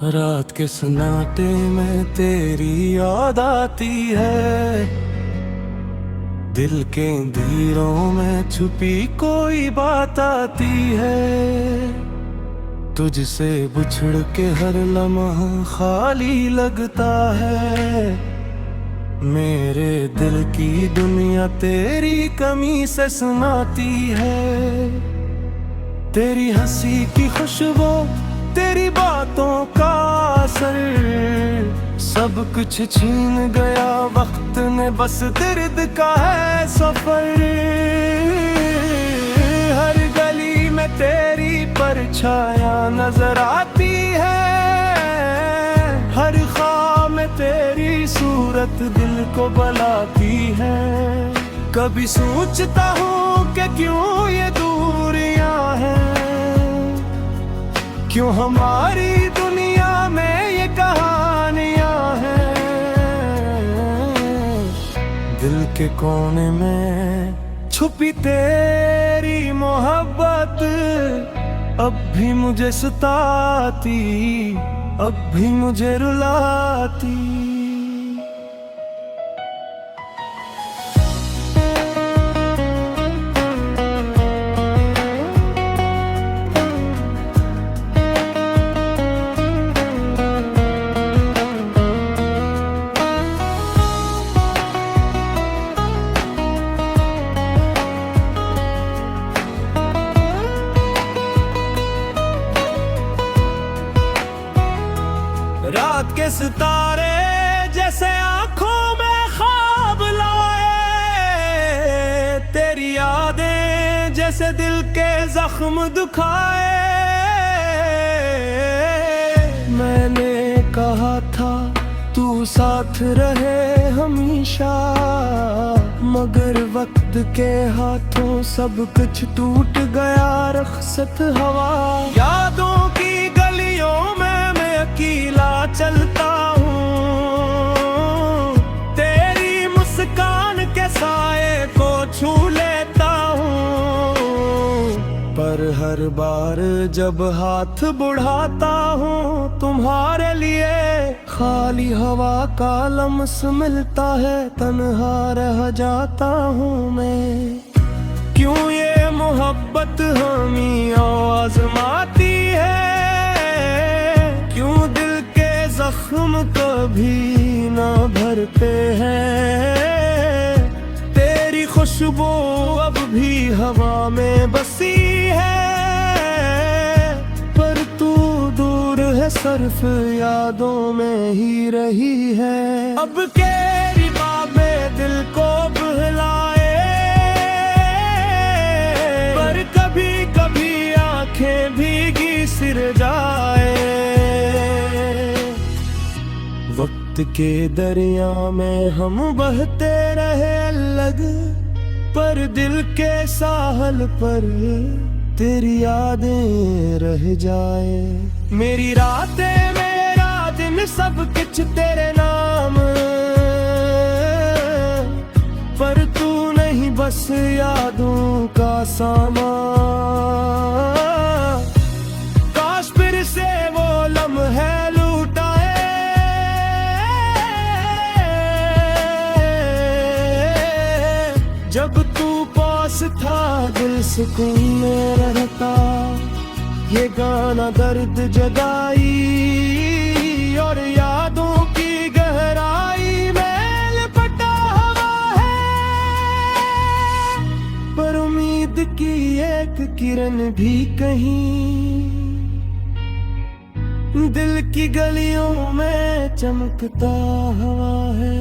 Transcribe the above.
रात के सन्नाटे में तेरी याद आती है। दिल के अंधेरों में छुपी कोई बात आती है। तुझसे बिछड़ के हर लम्हा खाली लगता है। मेरे दिल की दुनिया तेरी कमी से सुनाती है। तेरी हंसी की खुशबू, तेरी बातों का असर सब कुछ छीन गया वक्त ने, बस दर्द का है सफर। हर गली में तेरी परछाया नजर आती है। हर ख्वाब में तेरी सूरत दिल को बुलाती है। कभी सोचता हूँ कि क्यों ये दूरियां हैं, क्यों हमारी दुनिया में ये कहानियां हैं। दिल के कोने में छुपी तेरी मोहब्बत अब भी मुझे सताती, अब भी मुझे रुलाती। रात के सितारे जैसे आंखों में ख्वाब लाए। तेरी यादें जैसे दिल के जख्म दुखाए। मैंने कहा था तू साथ रहे हमेशा, मगर वक्त के हाथों सब कुछ टूट गया रख्सत हवा। यादों की गलियों में अकेला चलता हूँ। तेरी मुस्कान के साए को छू लेता हूँ। पर हर बार जब हाथ बढ़ाता हूँ तुम्हारे लिए, खाली हवा का लम्स मिलता है, तन्हा रह जाता हूँ मैं। क्यों ये मोहब्बत हमें आजमाती है, क्यों दिल के जख्म कभी ना भरते हैं। तेरी खुशबू अब भी हवा में बसी है, पर तू दूर है सिर्फ यादों में ही रही है। अब केरी बाब में दिल को बहलाए, पर कभी कभी आंखें भीगी सिर जाए। वक्त के दरिया में हम बहते रहे अलग, पर दिल के साहल पर तेरी यादें रह जाए। मेरी रातें मेरा दिन सब कुछ तेरे नाम, पर तू नहीं बस यादों का सामान। काश फिर से वो लम्हे जब तू पास था दिल सुकून में रहता। ये गाना दर्द जगाई और यादों की गहराई में लिपटा हुआ है, पर उम्मीद की एक किरण भी कहीं दिल की गलियों में चमकता हुआ है।